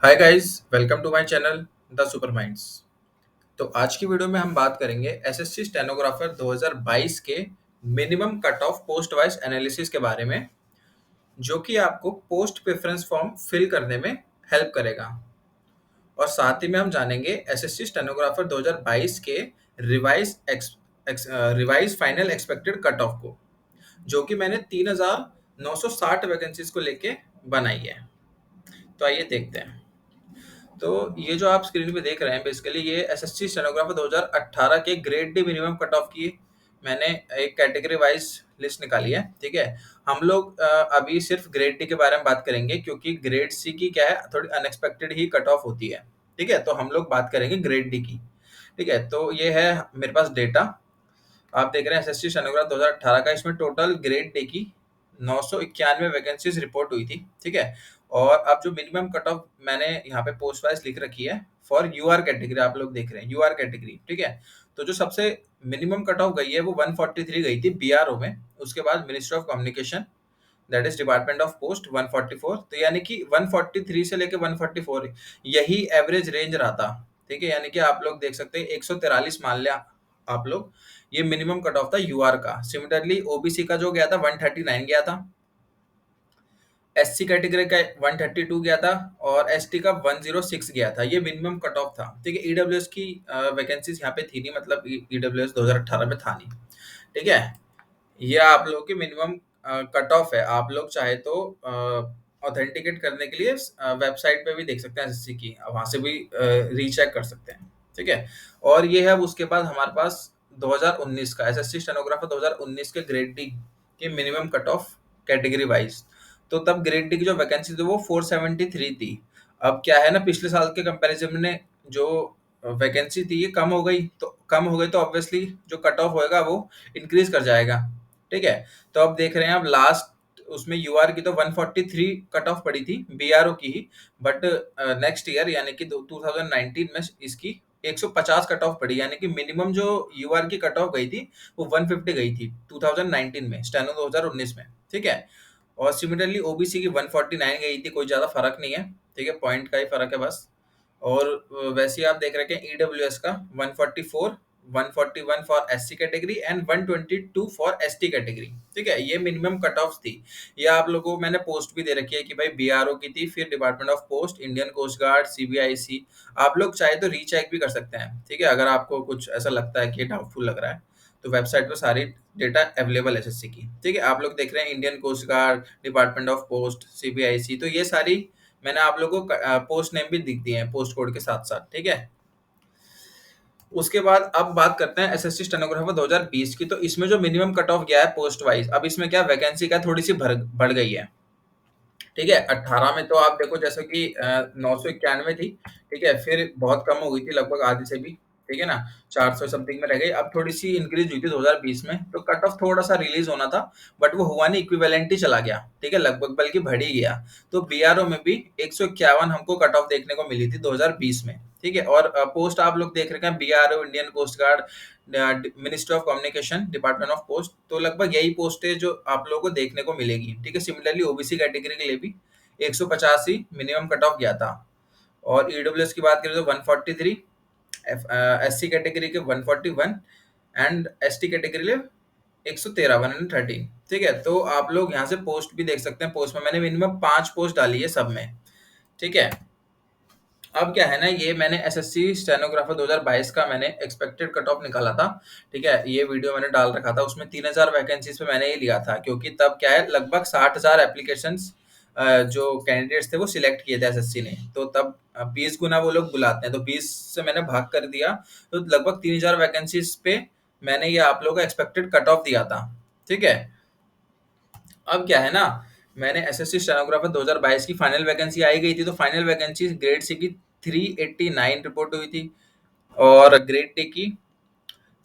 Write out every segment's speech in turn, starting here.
Hi guys, welcome to my channel the super minds. तो आज की वीडियो में हम बात करेंगे एसएससी स्टेनोग्राफर 2022 के minimum cut off post wise analysis के बारे में, जो कि आपको पोस्ट प्रेफरेंस फॉर्म फिल करने में हेल्प करेगा। और साथ ही में हम जानेंगे एसएससी स्टेनोग्राफर 2022 के revise revise final expected cut off को, जो कि मैंने 3960 वैकेंसीज को लेके बनाई है। तो आइए देखते हैं। तो ये जो आप स्क्रीन पे देख रहे हैं, बेसिकली ये एसएससी स्टेनोग्राफर 2018 के grade D minimum cut off की मैंने एक कैटेगरी वाइज लिस्ट निकाली है। ठीक है, हम लोग अभी सिर्फ ग्रेड डी के बारे में बात करेंगे, क्योंकि ग्रेड सी की क्या है, थोड़ी अनएक्सपेक्टेड ही कट ऑफ होती है। ठीक है, तो हम लोग बात करेंगे ग्रेड डी की। ठीक है, तो ये है मेरे पास डेटा। आप देख रहे हैं एसएससी स्टेनोग्राफर 2018 का, इसमें टोटल ग्रेड डे की 991 वैकेंसीज रिपोर्ट हुई थी। ठीक है, और अब जो मिनिमम कट ऑफ मैंने यहाँ पे पोस्ट वाइज लिख रखी है फॉर यूआर कैटेगरी, आप लोग देख रहे हैं यूआर कैटेगरी। ठीक है, तो जो सबसे मिनिमम कट ऑफ गई है वो 143 गई थी बीआरओ में। उसके बाद ministry of communication, that is department of post 144। तो यानी कि 143 से लेके 144 यही एवरेज रेंज रहा था। ठीक है, यानी कि आप लोग देख सकते हैं 143 मान लिया आप लोग, ये मिनिमम कट ऑफ था यूआर का। सिमिलरली ओबीसी का जो गया था 139 गया था, एससी कैटेगरी का 132 गया था, और एसटी का 106 गया था। ये मिनिमम कट ऑफ था। ठीक है, ईडब्ल्यूएस की वैकेंसीज यहाँ पे थी नहीं, मतलब ईडब्ल्यूएस 2018 में था नहीं। ठीक है, ये आप लोगों की मिनिमम कट ऑफ है। आप लोग चाहे तो ऑथेंटिकेट करने के लिए वेबसाइट पे भी देख सकते हैं एसएससी की, वहां से भी रीचेक कर सकते हैं। ठीक है, और ये है उसके बाद हमारे पास 2019 का एसएससी स्टेनोग्राफर 2019 के ग्रेड डी की minimum cut off category wise. तो तब ग्रेड डी की जो वैकेंसी थी वो 473 थी। अब क्या है ना, पिछले साल के कंपैरिजन में जो वैकेंसी थी ये कम हो गई, तो ऑब्वियसली जो कट ऑफ होएगा वो इंक्रीज कर जाएगा। ठीक है, तो अब देख रहे हैं, अब लास्ट उसमें यूआर की तो 143 कट ऑफ पड़ी थी बीआरओ की ही, बट नेक्स्ट ईयर यानी कि 2019 में इसकी 150 कट ऑफ पड़ी, यानी कि मिनिमम जो यूआर की कट ऑफ गई थी वो 150 गई थी 2019 में, स्टेनो 2019 में। ठीक है, और सिमिलरली ओबीसी की 149 गई थी, कोई ज्यादा फर्क नहीं है। ठीक है, पॉइंट का ही फर्क है बस। और वैसे ही आप देख रहे हैं ईडब्ल्यूएस का 144, 141 for SC category and 122 for ST category. ठीक है, ये मिनिमम कट ऑफ थी। ये आप लोगों को मैंने पोस्ट भी दे रखी है कि भाई बीआरओ की थी, फिर department of post, Indian coast guard, CBIC. आप लोग चाहे तो रीचेक भी कर सकते हैं। ठीक है, अगर आपको कुछ ऐसा लगता है कि डाउटफुल लग रहा है, तो वेबसाइट पर सारी डेटा अवेलेबल है एसएससी की। ठीक है, आप लोग देख रहे हैं Indian coast guard, department of post, CBIC, तो ये सारी मैंने आप लोगों को पोस्ट नेम भी दिख दिए हैं पोस्ट कोड के साथ साथ। ठीक है, उसके बाद अब बात करते हैं एसएससी स्टेनोग्राफर 2020 की। तो इसमें जो मिनिमम कट ऑफ गया है पोस्ट वाइज, अब इसमें क्या वैकेंसी का थोड़ी सी बढ़ गई है। ठीक है, 18 में तो आप देखो जैसे कि 991 थी। ठीक है, फिर बहुत कम हो गई थी, लगभग आधी से भी। ठीक है ना, 400 समथिंग में रह गई। अब थोड़ी सी इंक्रीज हुई थी 2020 में, तो कट ऑफ थोड़ा सा रिलीज होना था, बट वो हुआ नहीं, इक्विवेलेंट ही चला गया। ठीक है, लगभग बल्कि बढ़ ही गया। तो बीआरओ में भी 151 हमको कट ऑफ देखने को मिली थी 2020 में। ठीक है, और पोस्ट आप लोग देख रहे हैं BRO, Indian coast guard, ministry of communication, department of post, तो लगभग यही पोस्ट है जो आप लोगों को देखने को मिलेगी। ठीक है, सिमिलरली ओबीसी कैटेगरी के लिए भी 185 ही मिनिमम कट ऑफ गया था। और ईडब्ल्यूएस की बात करें तो 143, एससी कैटेगरी के 141 एंड एसटी कैटेगरी लिए 113, 113। ठीक है, तो आप लोग यहाँ से पोस्ट भी देख सकते हैं। पोस्ट में मैंने मिनिमम 5 पोस्ट डाली है सब में। ठीक है, अब क्या है ना, ये मैंने एसएससी स्टेनोग्राफर 2022 का मैंने एक्सपेक्टेड कट ऑफ निकाला था। ठीक है, ये वीडियो मैंने डाल रखा था, उसमें 3000 वैकेंसीज पे मैंने ये लिया था, क्योंकि तब क्या है, लगभग 60,000 एप्लीकेशंस जो कैंडिडेट्स थे वो सिलेक्ट किए थे एसएससी ने। तो तब 20 गुना वो लोग बुलाते हैं, तो 20 से मैंने भाग कर दिया, तो लगभग 3000 वैकेंसीज पे मैंने ये आप लोगों का एक्सपेक्टेड कट ऑफ दिया था। ठीक है, अब क्या है ना, मैंने एसएससी स्टेनोग्राफर 2022 की फाइनल वैकेंसी आई गई थी, तो फाइनल वैकेंसी ग्रेड सी की 389 रिपोर्ट हुई थी, और ग्रेड डी की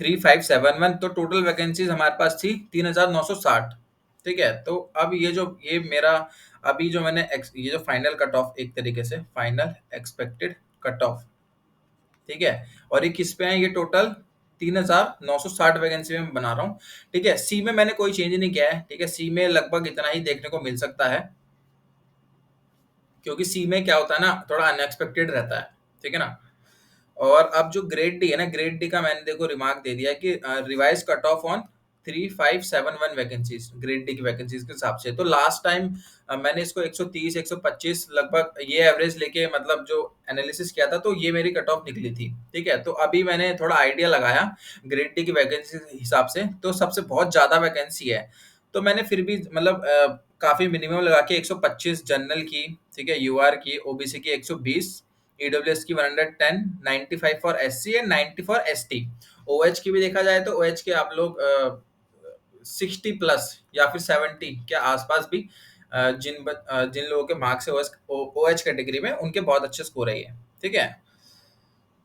3571। तो टोटल वैकेंसीज हमारे पास थी 3960। ठीक है, तो अब ये मेरा अभी जो मैंने ये जो फाइनल कट ऑफ, एक तरीके से फाइनल एक्सपेक्टेड कट ऑफ। ठीक है, और ये किस पे है, ये टोटल 3960 वैकेंसी में मैं बना रहा हूँ। ठीक है, सी में मैंने कोई चेंज नहीं किया है। ठीक है, सी में लगभग इतना ही देखने को मिल सकता है, क्योंकि सी में क्या होता है ना, थोड़ा अनएक्सपेक्टेड रहता है, ठीक है ना। और अब जो ग्रेड डी है ना, ग्रेड डी का मैंने देखो रिमार्क दे दिया कि revise cut off on 3571 vacancies, grade D की वैकेंसीज के हिसाब से। तो लास्ट टाइम मैंने इसको 130 125 लगभग ये एवरेज लेके मतलब जो एनालिसिस किया था, तो ये मेरी कट ऑफ निकली थी, ठीक है। तो अभी मैंने थोड़ा आइडिया लगाया ग्रेड डी की वैकेंसी के हिसाब से, तो सबसे बहुत ज्यादा वैकेंसी है। तो मैंने फिर भी मतलब काफी मिनिमम लगा के 125 जनरल की, ठीक है, यूआर की, ओबीसी की 120, ईडब्ल्यूएस की 110, 95 for SC and 90 for ST. OH की भी देखा जाए तो ओएच के आप लोग 60 प्लस या फिर 70 के आसपास भी जिन लोगों के मार्क्स है ओएच कैटेगरी में, उनके बहुत अच्छे स्कोर है ये, ठीक है।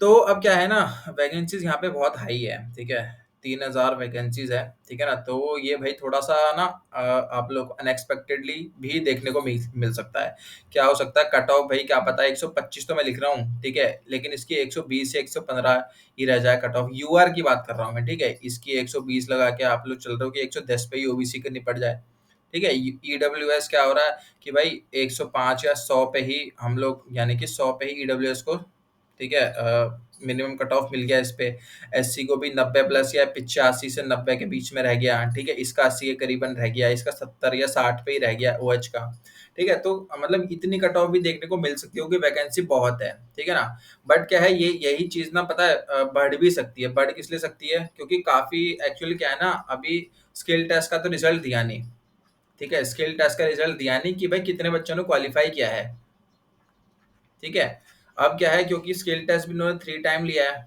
तो अब क्या है ना, वैकेंसीज यहाँ पे बहुत हाई है, ठीक है, 3000 वैकेंसीज है, ठीक है ना। तो ये भाई थोड़ा सा ना आप लोग अनएक्सपेक्टेडली भी देखने को मिल सकता है। क्या हो सकता है कट ऑफ, भाई क्या पता है 125 तो मैं लिख रहा हूँ, ठीक है, लेकिन इसकी 120 से 115 ही रह जाए कट ऑफ। यूआर की बात कर रहा हूँ मैं, ठीक है, इसकी 120 लगा के आप लोग चल रहे हो कि 110 पे ही ओबीसी का निपट जाए, ठीक है। ईडब्ल्यूएस क्या हो रहा है कि भाई 105 या 100 पे ही हम लोग, यानी कि 100 पे ही ईडब्ल्यूएस को, ठीक है, मिनिमम कट ऑफ मिल गया इस पे। एससी को भी 90 प्लस या 85 से 90 के बीच में रह गया, ठीक है। इसका 80 के करीबन रह गया, इसका 70 या 60 पे ही रह गया ओएच का, ठीक है। तो मतलब इतनी कट ऑफ भी देखने को मिल सकती होगी, वैकेंसी बहुत है, ठीक है ना। बट क्या है, ये यही चीज ना पता है बढ़ भी सकती है। बढ़ किस लिए सकती है, क्योंकि काफी एक्चुअली क्या है ना, अभी स्किल टेस्ट का तो रिजल्ट दिया नहीं, ठीक है, स्किल टेस्ट का रिजल्ट दिया नहीं कि भाई कितने बच्चों ने क्वालिफाई किया है, ठीक है। अब क्या है, क्योंकि स्किल टेस्ट भी उन्होंने 3 टाइम लिया है,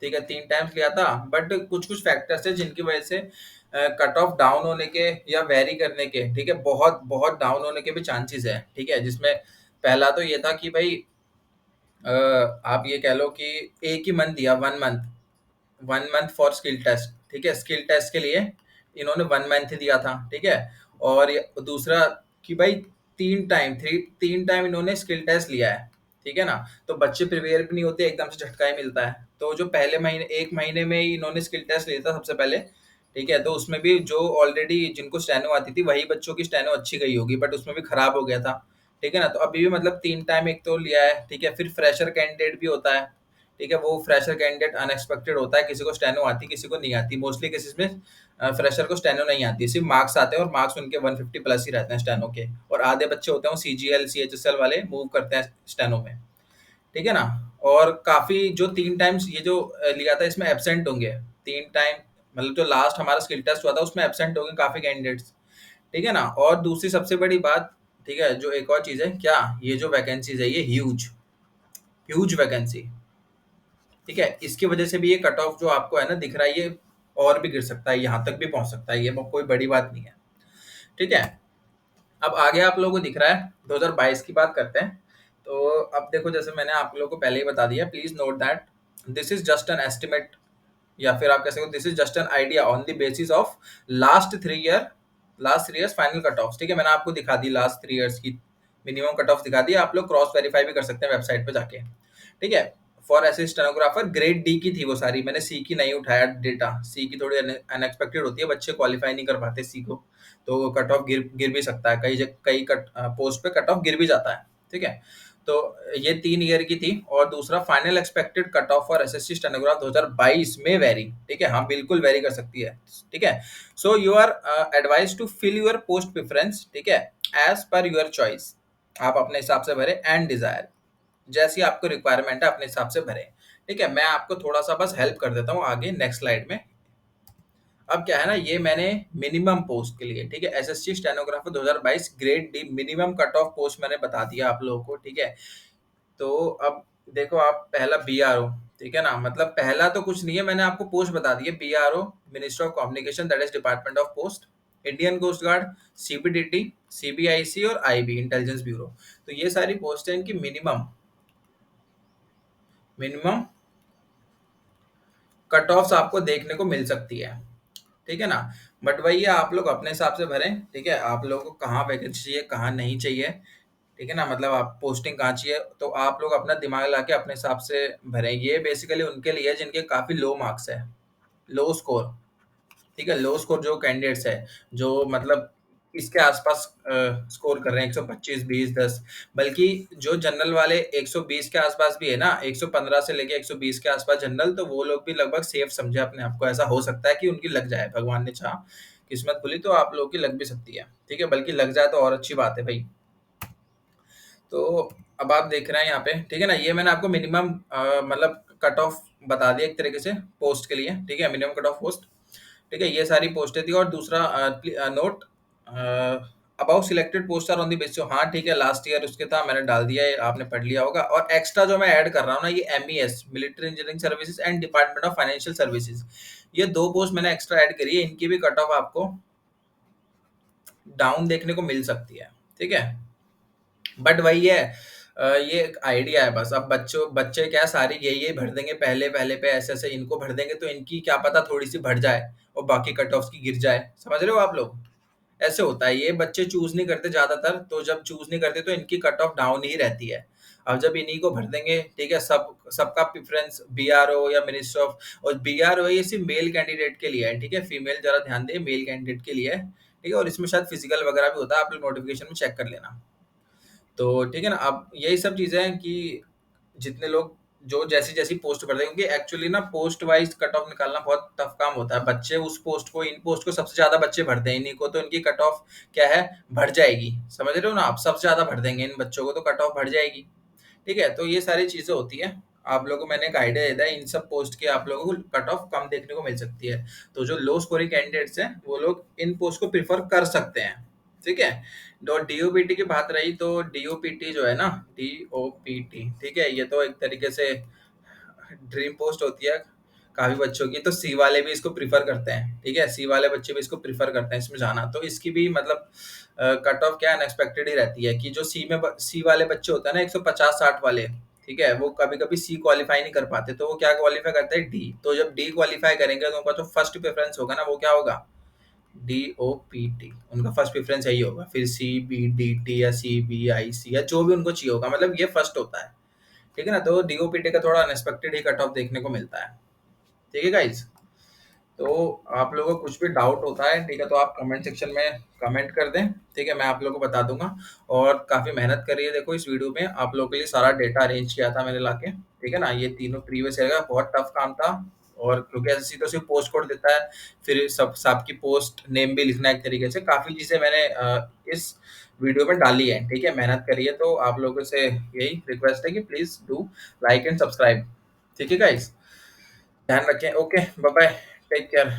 ठीक है, 3 टाइम्स लिया था, बट कुछ कुछ फैक्टर्स है जिनकी वजह से कट ऑफ डाउन होने के या वेरी करने के, ठीक है, बहुत बहुत डाउन होने के भी चांसेस है, ठीक है। जिसमें पहला तो ये था कि भाई आप ये कह लो कि एक ही मंथ दिया, 1 month, 1 month for skill test, ठीक है, स्किल टेस्ट के लिए इन्होंने 1 मंथ ही दिया था, ठीक है। और दूसरा कि भाई 3 टाइम इन्होंने स्किल टेस्ट लिया है, ठीक है ना। तो बच्चे प्रिपेयर भी नहीं होते, एकदम से झटका ही मिलता है। तो जो पहले महीने, 1 महीने में ही इन्होंने स्किल टेस्ट लिया था सबसे पहले, ठीक है। तो उसमें भी जो ऑलरेडी जिनको स्टेनो आती थी, वही बच्चों की स्टेनो अच्छी गई होगी, बट उसमें भी खराब हो गया था, ठीक है ना। तो अभी भी मतलब 3 टाइम एक तो लिया है, ठीक है। फिर फ्रेशर कैंडिडेट भी होता है, ठीक है, वो फ्रेशर कैंडिडेट अनएक्सपेक्टेड होता है, किसी को स्टेनो आती, किसी को नहीं आती। मोस्टली केसेस में फ्रेशर को स्टेनो नहीं आती, सिर्फ मार्क्स आते हैं, और मार्क्स उनके 150 प्लस ही रहते हैं स्टेनो के। और आधे बच्चे होते हैं वो सीजीएल सीएचएसएल वाले मूव करते हैं स्टेनो में, ठीक है ना। और काफी जो 3 टाइम्स ये जो लिया था, इसमें एब्सेंट होंगे 3 टाइम, मतलब जो लास्ट हमारा स्किल टेस्ट हुआ था उसमें एब्सेंट होंगे काफी कैंडिडेट्स, ठीक है ना। और दूसरी सबसे बड़ी बात, ठीक है, जो एक और चीज है क्या, ये जो वैकेंसीज है ये ह्यूज ह्यूज वैकेंसी, ठीक है। इसकी वजह से भी ये कट ऑफ जो आपको है ना दिख रहा है, ये और भी गिर सकता है, यहाँ तक भी पहुंच सकता है, ये कोई बड़ी बात नहीं है, ठीक है। अब आगे आप लोगों को दिख रहा है 2022 की बात करते हैं। तो अब देखो, जैसे मैंने आप लोगों को पहले ही बता दिया, please note that this is just an estimate, या फिर आप कह सकते हो this is just an idea on the basis of last 3 year final cut off, ठीक है। मैंने आपको दिखा दी लास्ट 3 ईयर्स की मिनिमम कट ऑफ दिखा दी, आप लोग क्रॉस वेरीफाई भी कर सकते हैं वेबसाइट पे जाके, ठीक है। फॉर ऐसे स्टेनोग्राफर ग्रेड डी की थी वो सारी, मैंने सी की नहीं उठाया डेटा, सी की थोड़ी अनएक्सपेक्टेड होती है, बच्चे क्वालिफाई नहीं कर पाते सी को, तो कट ऑफ गिर गिर भी सकता है, कई कट पोस्ट पे कट ऑफ गिर भी जाता है, ठीक है। तो ये 3 ईयर की थी। और दूसरा final expected cut off for SSC stenograph 2022 में वेरी, ठीक है, हाँ बिल्कुल वेरी कर सकती है, ठीक है। So you are advise to fill your post preference, ठीक है, एज पर योर चॉइस, आप अपने हिसाब से भरे, एंड डिजायर, जैसी आपको रिक्वायरमेंट है अपने हिसाब से भरे, ठीक है। मैं आपको थोड़ा सा बस हेल्प कर देता हूँ आगे नेक्स्ट स्लाइड में। अब क्या है ना, ये मैंने मिनिमम पोस्ट के लिए, ठीक है, SSC stenographer 2022 grade D minimum cut off post मैंने बता दिया आप लोगों को, ठीक है। तो अब देखो, आप पहला बीआरओ, ठीक है ना, मतलब पहला तो कुछ नहीं है, मैंने आपको पोस्ट बता दी है, BRO minister of communication, that is department of post, Indian coast guard, CBDT, CBIC और आईबी इंटेलिजेंस ब्यूरो। तो ये सारी पोस्ट है, इनकी मिनिमम मिनिमम कट ऑफ्स आपको देखने को मिल सकती है, ठीक है ना। बट वही है, आप लोग अपने हिसाब से भरें, ठीक है। आप लोगों को कहाँ वैकेंसी चाहिए, कहाँ नहीं चाहिए, ठीक है ना, मतलब आप पोस्टिंग कहाँ चाहिए, तो आप लोग अपना दिमाग लगा के अपने हिसाब से भरें। ये बेसिकली उनके लिए है जिनके काफी लो मार्क्स है, लो स्कोर, ठीक है। लो स्कोर जो कैंडिडेट्स है, जो मतलब इसके आसपास स्कोर कर रहे हैं, 125, 20, 10। बल्कि जो जनरल वाले 120 के आसपास भी है ना, 115 से लेके 120 के आसपास जनरल, तो वो लोग भी लगभग सेफ समझे अपने आप को। ऐसा हो सकता है कि उनकी लग जाए, भगवान ने चाहा, किस्मत खुली तो आप लोगों की लग भी सकती है, ठीक है? बल्कि लग जाए तो और अच्छी बात है भाई। तो अब आप देख रहे हैं यहाँ पे, ठीक है ना, ये मैंने आपको मिनिमम मतलब कट ऑफ बता दिया एक तरीके से पोस्ट के लिए, ठीक है, मिनिमम कट ऑफ पोस्ट। ठीक है, ये सारी पोस्टें थी। और दूसरा note, about selected post are on the basis, हाँ ठीक है, लास्ट ईयर उसके था, मैंने डाल दिया है, आपने पढ़ लिया होगा। और एक्स्ट्रा जो मैं ऐड कर रहा हूँ ना, ये MES, military engineering services and department of financial services, ये दो पोस्ट मैंने एक्स्ट्रा ऐड करी है, इनकी भी कट ऑफ आपको डाउन देखने को मिल सकती है, ठीक है? बट वही है, ये एक आइडिया है बस। अब बच्चे क्या सारी यही भर देंगे, पहले पहले पे ऐसे ऐसे इनको भर देंगे, तो इनकी क्या पता थोड़ी सी बढ़ जाए और बाकी कट ऑफ की गिर जाए। समझ रहे हो आप लोग? ऐसे होता है, ये बच्चे चूज नहीं करते ज्यादातर, तो जब चूज नहीं करते तो इनकी कट ऑफ डाउन ही रहती है। अब जब इन्हीं को भर देंगे, ठीक है, सबका प्रेफरेंस BRO या मिनिस्टर ऑफ, और BRO ये सिर्फ मेल कैंडिडेट के लिए है, ठीक है? फीमेल जरा ध्यान दे, मेल कैंडिडेट के लिए है, ठीक है? और इसमें शायद फिजिकल वगैरह भी होता है, आप लोग नोटिफिकेशन में चेक कर लेना। तो ठीक है ना, अब यही सब चीजें हैं कि जितने लोग जो जैसी जैसी पोस्ट भरते हैं, क्योंकि एक्चुअली ना पोस्ट वाइज कट ऑफ निकालना बहुत टफ काम होता है। बच्चे उस पोस्ट को, इन पोस्ट को सबसे ज्यादा बच्चे भरते हैं, इन्हीं को तो इनकी कट ऑफ क्या है, बढ़ जाएगी। समझ रहे हो ना? आप सबसे ज्यादा भर देंगे इन बच्चों को तो कट ऑफ बढ़ जाएगी, ठीक है? तो ये सारी चीजें होती है। आप लोगों को मैंने एक आइडिया दे दिया, इन सब पोस्ट के आप लोगों को कट ऑफ कम देखने को मिल सकती है। तो जो लो स्कोरिंग कैंडिडेट्स हैं वो लोग इन पोस्ट को प्रिफर कर सकते हैं, ठीक है? तो DOPT की बात रही, तो DOPT जो है ना, DOPT, ठीक है, ये तो एक तरीके से ड्रीम पोस्ट होती है काफी बच्चों की। तो सी वाले भी इसको प्रीफर करते हैं, ठीक है, सी वाले बच्चे भी इसको प्रीफर करते हैं इसमें जाना। तो इसकी भी मतलब कट ऑफ क्या अनएक्सपेक्टेड ही रहती है कि जो सी वाले बच्चे होते हैं ना, 150-60 वाले, ठीक है, वो कभी कभी सी क्वालिफाई नहीं कर पाते, तो वो क्या क्वालिफाई करते हैं, डी। तो जब डी क्वालिफाई करेंगे तो उनका जो फर्स्ट प्रेफरेंस होगा ना, वो क्या होगा, DOPT। उनका फर्स्ट प्रेफरेंस यही होगा, फिर CBDT या CBIC या जो भी उनको चाहिए होगा, मतलब ये फर्स्ट होता है, ठीक है ना? तो DOPT का थोड़ा अनएक्सपेक्टेड ही कट ऑफ देखने को मिलता है, ठीक है गाइज? तो आप लोगों को कुछ भी डाउट होता है, ठीक है, तो आप कमेंट सेक्शन में कमेंट कर दें, ठीक है, मैं आप लोगों को बता दूंगा। और काफी मेहनत करी है, देखो इस वीडियो में आप लोगों के लिए सारा डेटा अरेंज किया था मैंने लाके, ठीक है ना? ये तीनों प्रीवियस ईयर का बहुत टफ काम था। और क्योंकि एसएससी तो सिर्फ पोस्ट कोड देता है, फिर सब सबकी पोस्ट नेम भी लिखना है, एक तरीके से काफी चीजें मैंने इस वीडियो में डाली है, ठीक है, मेहनत करी है। तो आप लोगों से यही रिक्वेस्ट है कि please do like and subscribe, ठीक है गाइज? ध्यान रखें, okay, bye bye, take care.